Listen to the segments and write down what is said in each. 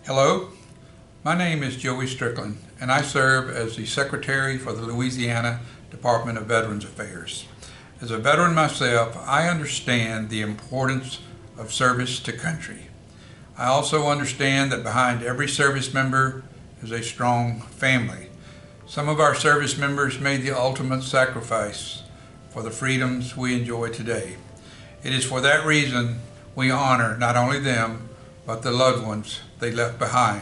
Hello, my name is Joey Strickland, and I serve as the Secretary for the Louisiana Department of Veterans Affairs. As a veteran myself, I understand the importance of service to country. I also understand that behind every service member is a strong family. Some of our service members made the ultimate sacrifice for the freedoms we enjoy today. It is for that reason we honor not only them, but the loved ones they left behind.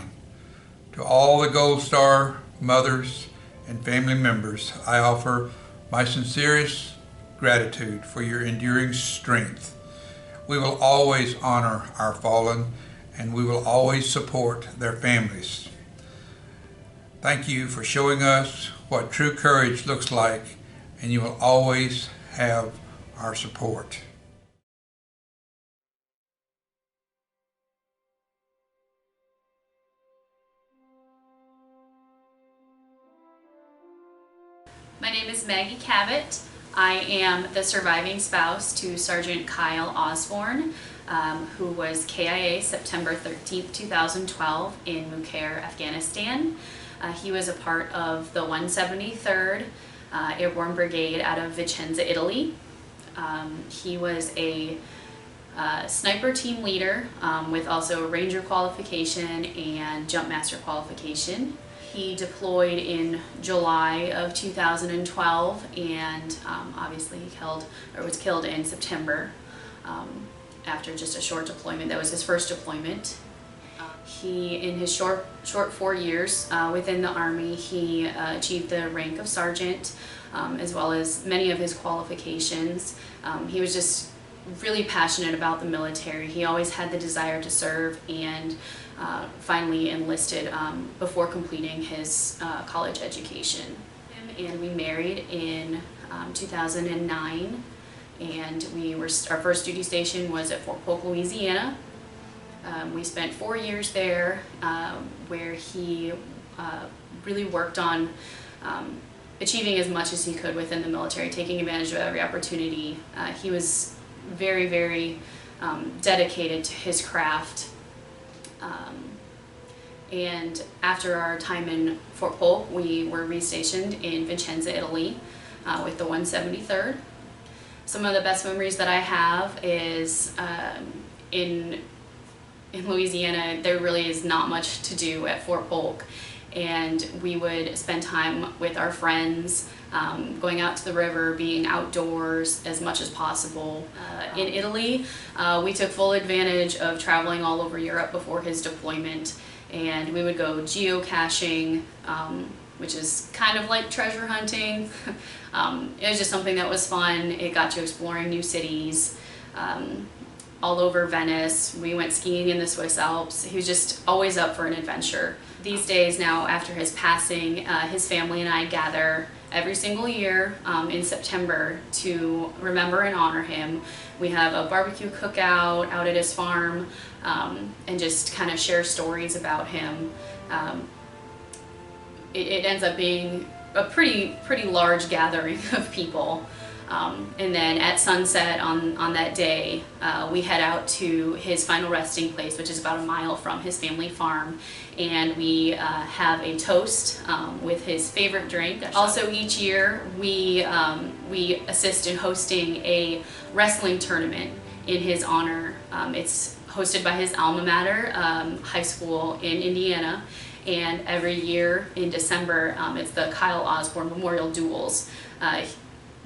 To all the Gold Star mothers and family members, I offer my sincerest gratitude for your enduring strength. We will always honor our fallen, and we will always support their families. Thank you for showing us what true courage looks like, and you will always have our support. My name is Maggie Cabot. I am the surviving spouse to Sergeant Kyle Osborne, who was KIA September 13th, 2012 in Mukhair, Afghanistan. He was a part of the 173rd Airborne Brigade out of Vicenza, Italy. He was a sniper team leader with also a ranger qualification and jump master qualification. He deployed in July of 2012 and obviously was killed in September after just a short deployment. That was his first deployment. He, in his short 4 years within the Army, he achieved the rank of sergeant as well as many of his qualifications. He was just really passionate about the military. He always had the desire to serve and finally enlisted before completing his college education. And we married in 2009, and our first duty station was at Fort Polk, Louisiana. We spent 4 years there where he really worked on achieving as much as he could within the military, taking advantage of every opportunity. He was very, very dedicated to his craft. And after our time in Fort Polk, we were restationed in Vicenza, Italy with the 173rd. Some of the best memories that I have is in Louisiana, there really is not much to do at Fort Polk. And we would spend time with our friends, going out to the river, being outdoors as much as possible. In Italy, we took full advantage of traveling all over Europe before his deployment, and we would go geocaching, which is kind of like treasure hunting. It was just something that was fun. It got you exploring new cities. All over Venice. We went skiing in the Swiss Alps. He was just always up for an adventure. These days now, after his passing, his family and I gather every single year in September to remember and honor him. We have a barbecue cookout out at his farm and just kind of share stories about him. It ends up being a pretty large gathering of people. And then at sunset on that day, we head out to his final resting place, which is about a mile from his family farm, and we have a toast with his favorite drink. Also, each year we assist in hosting a wrestling tournament in his honor. It's hosted by his alma mater, high school in Indiana, and every year in December it's the Kyle Osborne Memorial Duels.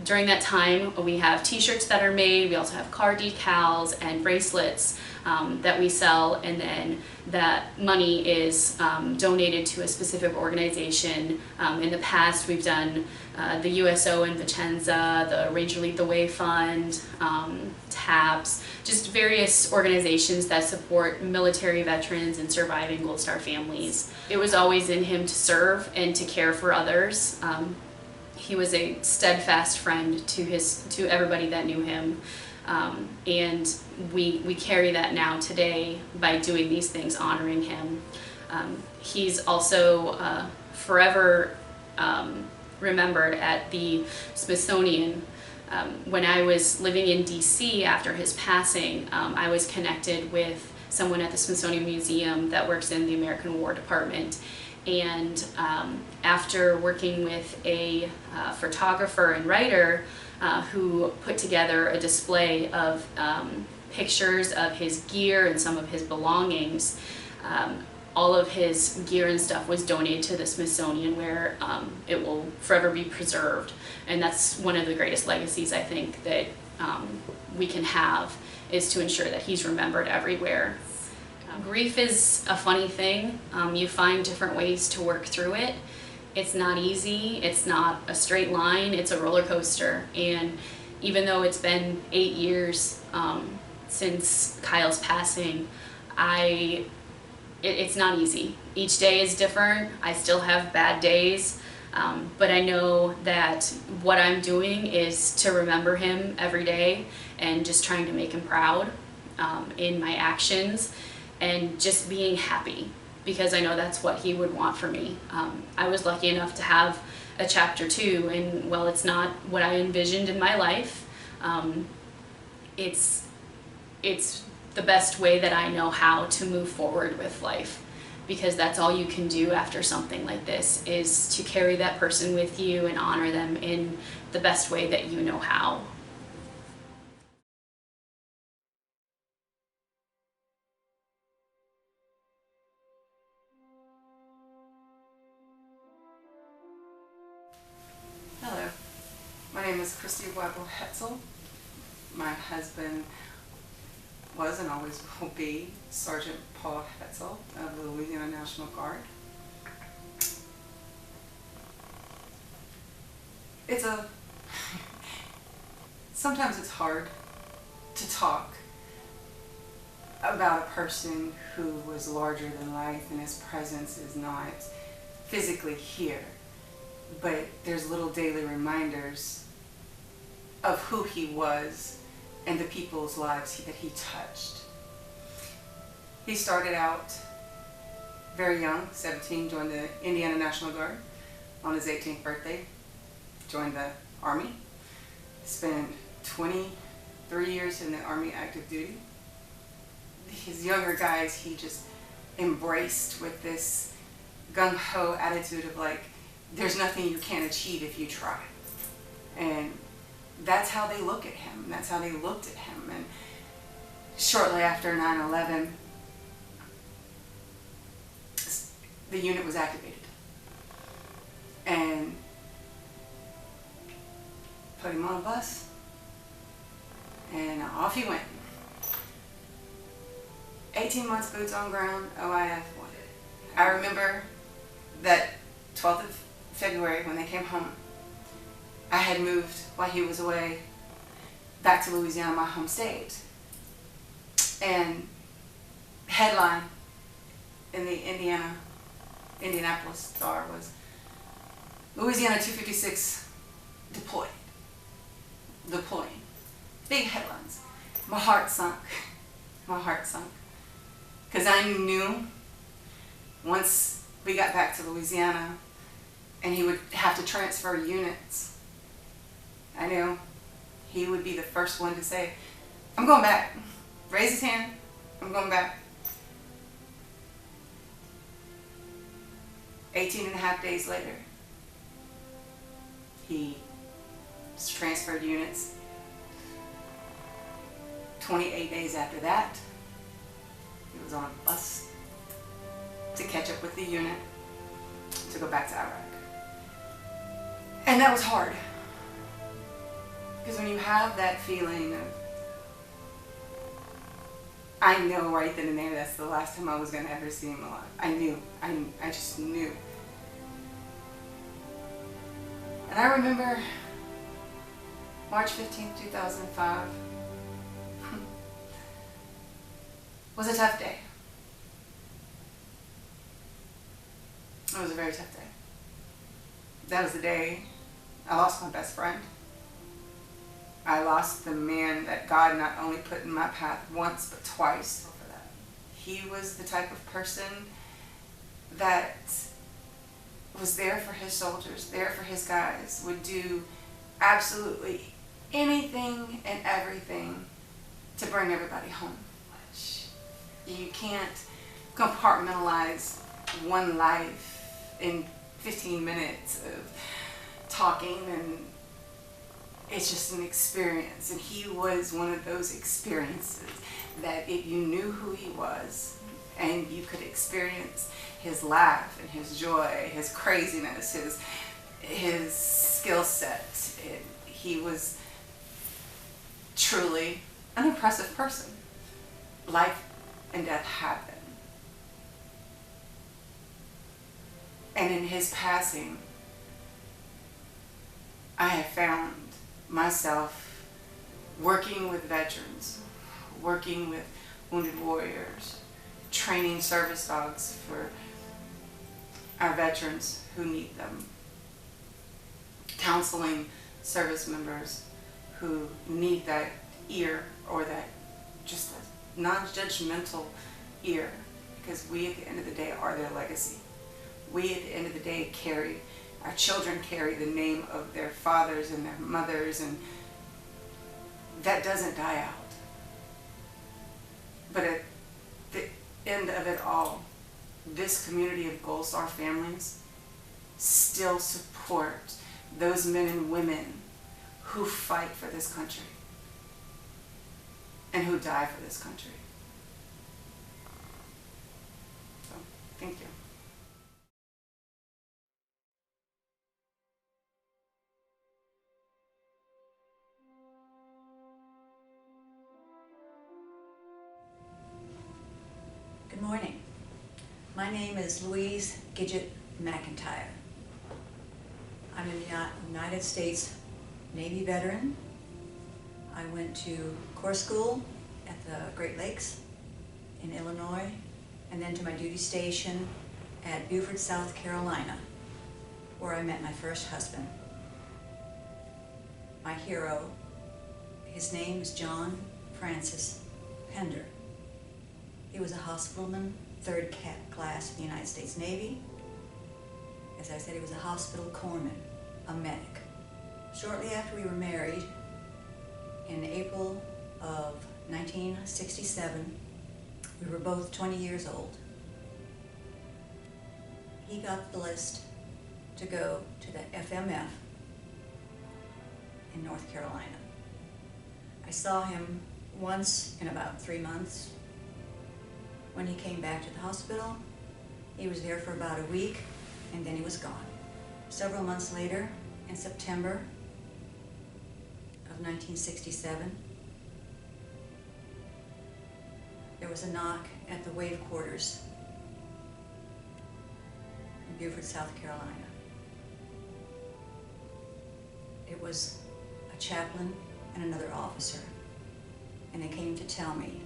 During that time, we have t-shirts that are made. We also have car decals and bracelets that we sell, and then that money is donated to a specific organization. In the past, we've done the USO in Vicenza, the Ranger Lead the Way Fund, TAPS, just various organizations that support military veterans and surviving Gold Star families. It was always in him to serve and to care for others. He was a steadfast friend to everybody that knew him, and we carry that now today by doing these things, honoring him. He's also forever remembered at the Smithsonian. When I was living in DC after his passing, I was connected with someone at the Smithsonian Museum that works in the American War Department. And after working with a photographer and writer who put together a display of pictures of his gear and some of his belongings, all of his gear and stuff was donated to the Smithsonian, where it will forever be preserved. And that's one of the greatest legacies I think that we can have, is to ensure that he's remembered everywhere. Grief is a funny thing. You find different ways to work through it. It's not easy, it's not a straight line, it's a roller coaster. And even though it's been 8 years since Kyle's passing, it's not easy. Each day is different. I still have bad days, but I know that what I'm doing is to remember him every day and just trying to make him proud in my actions and just being happy, because I know that's what he would want for me. I was lucky enough to have a chapter 2, and while it's not what I envisioned in my life, it's the best way that I know how to move forward with life, because that's all you can do after something like this, is to carry that person with you and honor them in the best way that you know how. Hello, my name is Christy Weibel Hetzel. My husband was and always will be Sergeant Paul Hetzel of the Louisiana National Guard. Sometimes it's hard to talk about a person who was larger than life and his presence is not physically here, but there's little daily reminders of who he was and the people's lives that he touched. He started out very young, 17, joined the Indiana National Guard on his 18th birthday, joined the Army, spent 23 years in the Army active duty. His younger guys, he just embraced with this gung-ho attitude of like, there's nothing you can't achieve if you try. And that's how they look at him. That's how they looked at him. And shortly after 9/11, the unit was activated. And put him on a bus, and off he went. 18 months boots on ground, OIF. I remember that 12th of February when they came home. I had moved while he was away back to Louisiana, my home state. And headline in the Indianapolis Star was Louisiana 256 deploying. Big headlines. My heart sunk. My heart sunk. Because I knew once we got back to Louisiana and he would have to transfer units, I knew he would be the first one to say, I'm going back. Raise his hand, I'm going back. 18 and a half days later, he transferred units. 28 days after that, he was on a bus to catch up with the unit to go back to Iraq. And that was hard. Because when you have that feeling of, I know right then and there that's the last time I was going to ever see him alive. I knew. I just knew. And I remember March 15th, 2005 was a tough day. It was a very tough day. That was the day I lost my best friend. I lost the man that God not only put in my path once, but twice for that. He was the type of person that was there for his soldiers, there for his guys, would do absolutely anything and everything to bring everybody home. You can't compartmentalize one life in 15 minutes of talking, and it's just an experience. And he was one of those experiences that if you knew who he was and you could experience his laugh and his joy, his craziness, his skill set, he was truly an impressive person. Life and death happen. And in his passing, I have found myself working with veterans, working with wounded warriors, training service dogs for our veterans who need them, counseling service members who need that ear, or that just a non-judgmental ear, because we at the end of the day are their legacy. We at the end of the day our children carry the name of their fathers and their mothers, and that doesn't die out. But at the end of it all, this community of Gold Star families still support those men and women who fight for this country and who die for this country. So, thank you. Good morning. My name is Louise Gidget McIntyre. I'm a United States Navy veteran. I went to Corps School at the Great Lakes in Illinois, and then to my duty station at Beaufort, South Carolina, where I met my first husband. My hero, his name is John Francis Pender. He was a hospitalman, third class in the United States Navy. As I said, he was a hospital corpsman, a medic. Shortly after we were married, in April of 1967, we were both 20 years old. He got the list to go to the FMF in North Carolina. I saw him once in about 3 months. When he came back to the hospital, he was there for about a week, and then he was gone. Several months later, in September of 1967, there was a knock at the Wave Quarters in Beaufort, South Carolina. It was a chaplain and another officer, and they came to tell me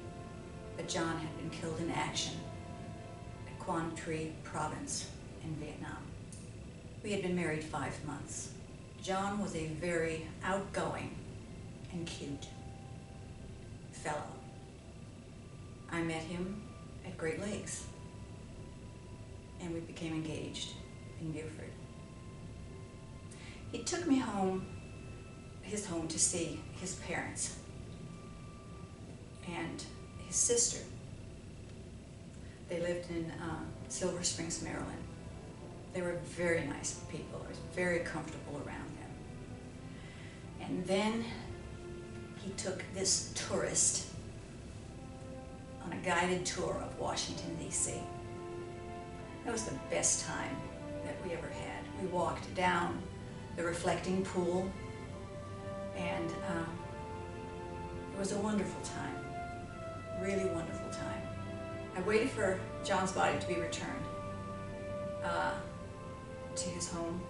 that John had been killed in action at Quang Tri Province in Vietnam. We had been married 5 months. John was a very outgoing and cute fellow. I met him at Great Lakes, and we became engaged in Beaufort. He took me home, his home, to see his parents and his sister. They lived in Silver Springs, Maryland. They were very nice people. I was very comfortable around them. And then he took this tourist on a guided tour of Washington, D.C. That was the best time that we ever had. We walked down the reflecting pool, and it was a wonderful time. Really wonderful time. I waited for John's body to be returned to his home.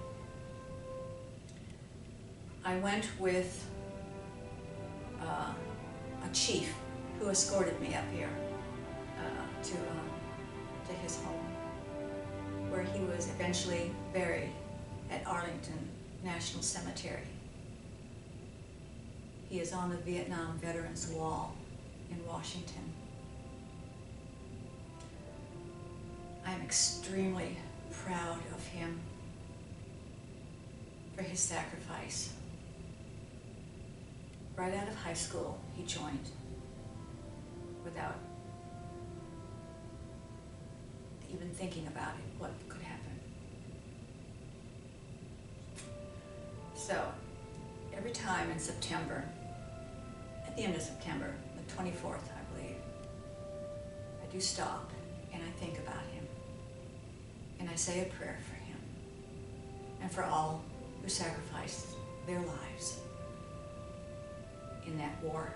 I went with a chief who escorted me up here to his home, where he was eventually buried at Arlington National Cemetery. He is on the Vietnam Veterans Wall in Washington. I am extremely proud of him for his sacrifice. Right out of high school, he joined without even thinking about it, what could happen. So, every time in September, at the end of September, the 24th, I believe, I do stop and I think about him. And I say a prayer for him and for all who sacrificed their lives in that war.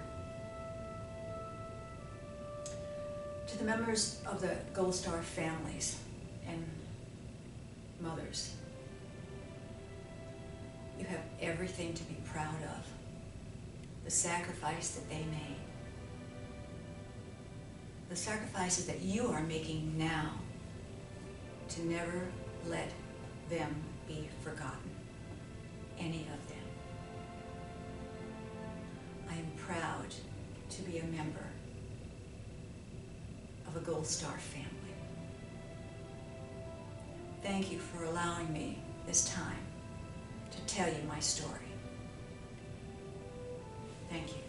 To the members of the Gold Star families and mothers, you have everything to be proud of. The sacrifice that they made. The sacrifices that you are making now to never let them be forgotten. Any of them. I am proud to be a member of a Gold Star family. Thank you for allowing me this time to tell you my story. Thank you.